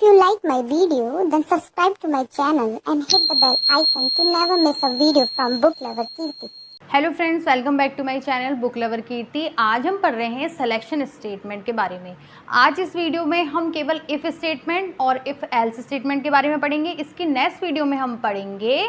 If you like my video, then subscribe to my channel and hit the bell icon to never miss a video from Book Lover Kirti. Hello friends, welcome back to my channel book lover Kirti. आज हम पढ़ रहे हैं selection statement के बारे में। आज इस वीडियो में हम केवल इफ़ स्टेटमेंट और इफ़ एल्स स्टेटमेंट के बारे में पढ़ेंगे। इसकी नेक्स्ट वीडियो में हम पढ़ेंगे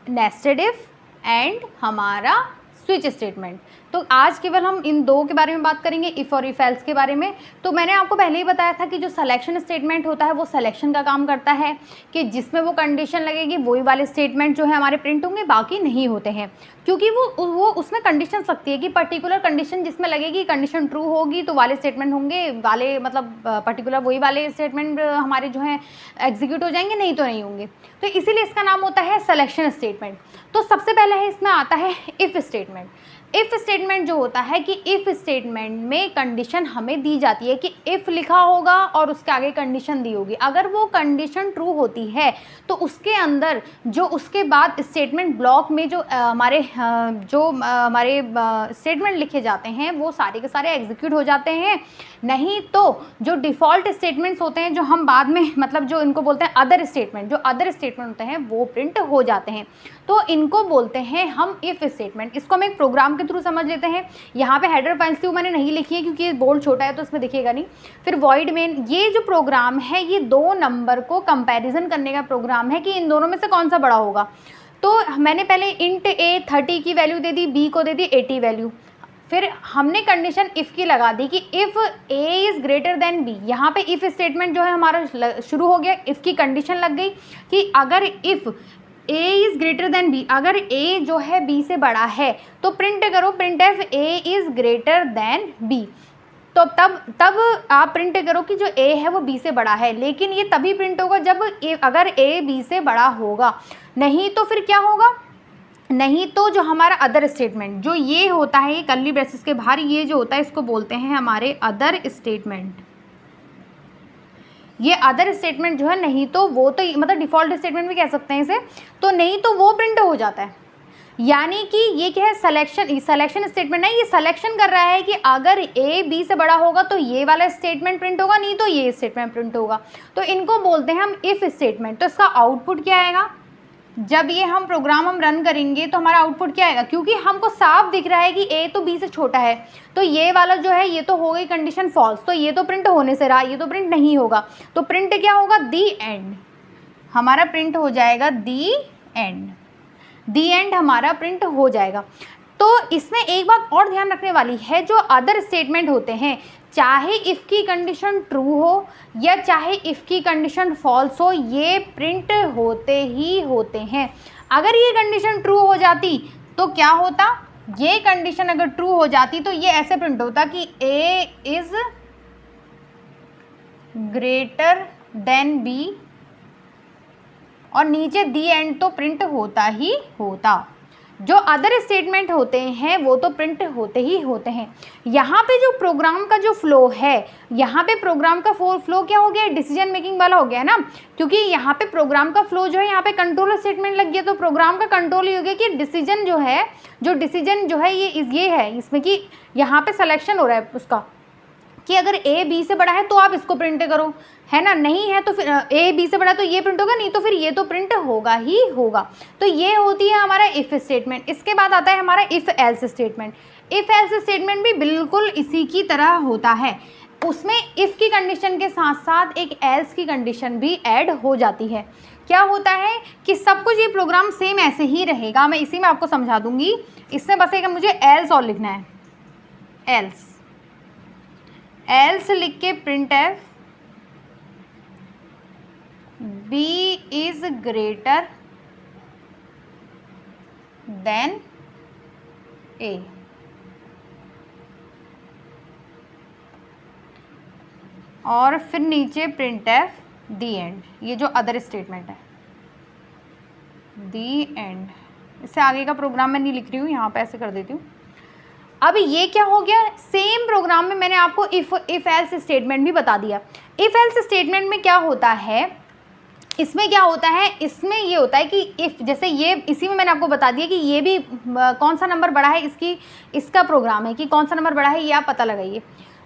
नेस्टेड इफ़ एंड हमारा स्विच स्टेटमेंट। तो आज केवल हम इन दो के बारे में बात करेंगे, इफ़ और इफ़ एल्स के बारे में। तो मैंने आपको पहले ही बताया था कि जो सिलेक्शन स्टेटमेंट होता है वो सिलेक्शन का काम करता है, कि जिसमें वो कंडीशन लगेगी वही वाले स्टेटमेंट जो है हमारे प्रिंट होंगे, बाकी नहीं होते हैं। क्योंकि वो उसमें कंडीशन लगती है कि पर्टिकुलर कंडीशन जिसमें लगेगी, कंडीशन ट्रू होगी तो वाले स्टेटमेंट होंगे, वाले मतलब पर्टिकुलर वही वाले स्टेटमेंट हमारे जो हैं एग्जीक्यूट हो जाएंगे, नहीं तो नहीं होंगे। तो इसीलिए इसका नाम होता है सिलेक्शन स्टेटमेंट। तो सबसे पहले है इसमें आता है इफ़ स्टेटमेंट। इफ़ स्टेटमेंट जो होता है कि इफ़ स्टेटमेंट में कंडीशन हमें दी जाती है कि इफ़ लिखा होगा और उसके आगे कंडीशन दी होगी। अगर वो कंडीशन ट्रू होती है तो उसके अंदर जो उसके बाद स्टेटमेंट ब्लॉक में जो हमारे स्टेटमेंट लिखे जाते हैं वो सारे के सारे एग्जीक्यूट हो जाते हैं। नहीं तो जो डिफ़ॉल्ट स्टेटमेंट्स होते हैं, जो हम बाद में मतलब जो इनको बोलते हैं अदर स्टेटमेंट, जो अदर स्टेटमेंट होते हैं वो प्रिंट हो जाते हैं। तो इनको बोलते हैं हम इफ़ स्टेटमेंट। इसको हम एक प्रोग्राम के थ्रू समझ लेते हैं। यहाँ पे हेडर फाइल्स थी वो मैंने नहीं लिखी है क्योंकि ये बोल्ड छोटा है तो इसमें दिखेगा नहीं। फिर वॉइड मेन, ये जो प्रोग्राम है ये दो नंबर को कंपैरिजन करने का प्रोग्राम है कि इन दोनों में से कौन सा बड़ा होगा। तो मैंने पहले इंट ए 30 की वैल्यू दे दी, बी को दे दी 80 वैल्यू। फिर हमने कंडीशन इफ़ की लगा दी कि if A is greater than B. यहाँ पे इफ़ स्टेटमेंट जो है हमारा शुरू हो गया। इफ़ की कंडीशन लग गई कि अगर if A is greater than B, अगर ए जो है बी से बड़ा है तो प्रिंट करो printf A is greater than B. तो तब आप प्रिंट करो कि जो ए है वो बी से बड़ा है। लेकिन ये तभी प्रिंट होगा जब अगर ए बी से बड़ा होगा। नहीं तो फिर क्या होगा, नहीं तो जो हमारा अदर स्टेटमेंट जो ये होता है, ये कर्ली ब्रेसेस के बाहर ये जो होता है इसको बोलते हैं हमारे अदर स्टेटमेंट। ये अदर स्टेटमेंट जो है, नहीं तो वो तो मतलब डिफ़ॉल्ट स्टेटमेंट भी कह सकते हैं इसे, तो नहीं तो वो प्रिंट हो जाता है। यानी कि ये क्या है, सिलेक्शन स्टेटमेंट है। ये सिलेक्शन कर रहा है कि अगर ए बी से बड़ा होगा तो ये वाला स्टेटमेंट प्रिंट होगा, नहीं तो ये स्टेटमेंट प्रिंट होगा। तो इनको बोलते हैं हम इफ़ स्टेटमेंट। तो इसका आउटपुट क्या आएगा, जब ये हम प्रोग्राम रन करेंगे तो हमारा आउटपुट क्या आएगा, क्योंकि हमको साफ दिख रहा है कि ए तो बी से छोटा है तो ये वाला जो है ये तो हो गई कंडीशन फॉल्स, तो ये तो प्रिंट होने से रहा, ये तो प्रिंट नहीं होगा। तो प्रिंट क्या होगा, दी एंड। हमारा प्रिंट हो जाएगा दी एंड। दी एंड हमारा प्रिंट हो जाएगा। तो इसमें एक बात और ध्यान रखने वाली है, जो अदर स्टेटमेंट होते हैं, चाहे इफ़ की कंडीशन ट्रू हो या चाहे इफ़ की कंडीशन फॉल्स हो, ये प्रिंट होते ही होते हैं। अगर ये कंडीशन ट्रू हो जाती तो क्या होता, ये कंडीशन अगर ट्रू हो जाती तो ये ऐसे प्रिंट होता कि A is greater than B और नीचे दी एंड तो प्रिंट होता ही होता। जो अदर स्टेटमेंट होते हैं वो तो प्रिंट होते ही होते हैं। यहाँ पे जो प्रोग्राम का जो फ्लो है, यहाँ पे प्रोग्राम का फ्लो क्या हो गया, डिसीजन मेकिंग वाला हो गया ना। क्योंकि यहाँ पे प्रोग्राम का फ्लो जो है, यहाँ पे कंट्रोल स्टेटमेंट लग गया तो प्रोग्राम का कंट्रोल ही हो गया कि डिसीजन जो है ये है इसमें कि यहाँ पे सिलेक्शन हो रहा है उसका कि अगर ए बी से बड़ा है तो आप इसको प्रिंट करो, है ना। नहीं है तो फिर ए बी से बड़ा तो ये प्रिंट होगा, नहीं तो फिर ये तो प्रिंट होगा ही होगा। तो ये होती है हमारा इफ़ स्टेटमेंट। इसके बाद आता है हमारा if else statement. If else statement भी बिल्कुल इसी की तरह होता है। उसमें इफ़ की कंडीशन के साथ साथ एक एल्स की कंडीशन भी ऐड हो जाती है। क्या होता है कि सब कुछ ये प्रोग्राम सेम ऐसे ही रहेगा, मैं इसी में आपको समझा दूंगी। इसमें बस एक मुझे एल्स और लिखना है, एल्स लिख के print F B is greater than A. और फिर नीचे प्रिंट एफ दी एंड। ये जो अदर स्टेटमेंट है दी एंड, इससे आगे का प्रोग्राम मैं नहीं लिख रही हूँ, यहाँ पे ऐसे कर देती हूँ। अब ये क्या हो गया, सेम प्रोग्राम में मैंने आपको इफ़ एल्स स्टेटमेंट भी बता दिया। इफ़ एल्स स्टेटमेंट में क्या होता है, इसमें क्या होता है, इसमें ये होता है कि इफ़ जैसे ये इसी में मैंने आपको बता दिया कि ये भी कौन सा नंबर बड़ा है, इसका प्रोग्राम है कि कौन सा नंबर बड़ा है ये आप पता लगाइए।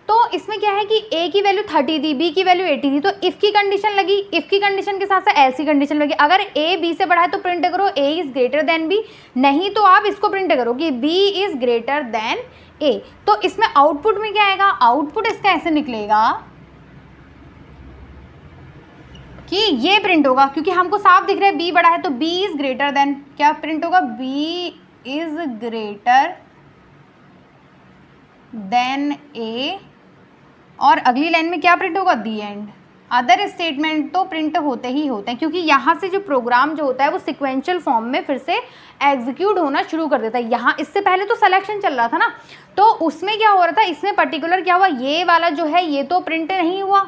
तो इसमें क्या है कि ए की वैल्यू 30 थी, बी की वैल्यू 80 थी, तो इफ़ की कंडीशन लगी, इफ़ की कंडीशन के साथ साथ एल्स की कंडीशन लगी। अगर ए बी से बड़ा है तो प्रिंट करो A is greater than B, नहीं तो आप इसको प्रिंट करो कि B is greater than A. तो इसमें आउटपुट में क्या आएगा, आउटपुट इसका ऐसे निकलेगा कि ये प्रिंट होगा, क्योंकि हमको साफ दिख रहा है बी बड़ा है, तो बी इज़ ग्रेटर देन, क्या प्रिंट होगा, B is greater than A. और अगली लाइन में क्या प्रिंट होगा, दी एंड। अदर स्टेटमेंट तो प्रिंट होते ही होते हैं, क्योंकि यहाँ से जो प्रोग्राम जो होता है वो सिक्वेंशियल फॉर्म में फिर से एग्जीक्यूट होना शुरू कर देता है। यहाँ इससे पहले तो सिलेक्शन चल रहा था ना, तो उसमें क्या हो रहा था, इसमें पर्टिकुलर क्या हुआ, ये वाला जो है ये तो प्रिंट नहीं हुआ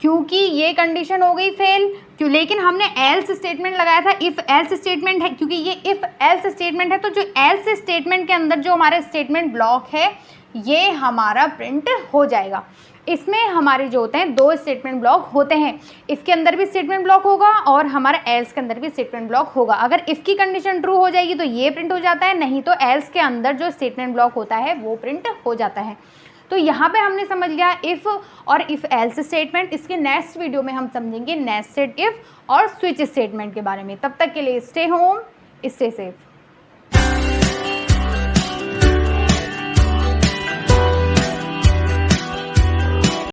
क्योंकि ये कंडीशन हो गई फेल, क्यों, लेकिन हमने एल्स स्टेटमेंट लगाया था, इफ़ एल्स स्टेटमेंट है, क्योंकि ये इफ़ एल्स स्टेटमेंट है, तो जो एल्स स्टेटमेंट के अंदर जो हमारा स्टेटमेंट ब्लॉक है ये हमारा प्रिंट हो जाएगा। इसमें हमारे जो होते हैं दो स्टेटमेंट ब्लॉक होते हैं, इफ़ के अंदर भी स्टेटमेंट ब्लॉक होगा और हमारा एल्स के अंदर भी स्टेटमेंट ब्लॉक होगा। अगर इफ़ की कंडीशन ट्रू हो जाएगी तो ये प्रिंट हो जाता है, नहीं तो एल्स के अंदर जो स्टेटमेंट ब्लॉक होता है वो प्रिंट हो जाता है। तो यहाँ पे हमने समझ लिया इफ़ और इफ़ एल्स स्टेटमेंट। इसके नेक्स्ट वीडियो में हम समझेंगे नेस्टेड इफ़ और स्विच स्टेटमेंट के बारे में। तब तक के लिए स्टे होम, स्टे सेफ।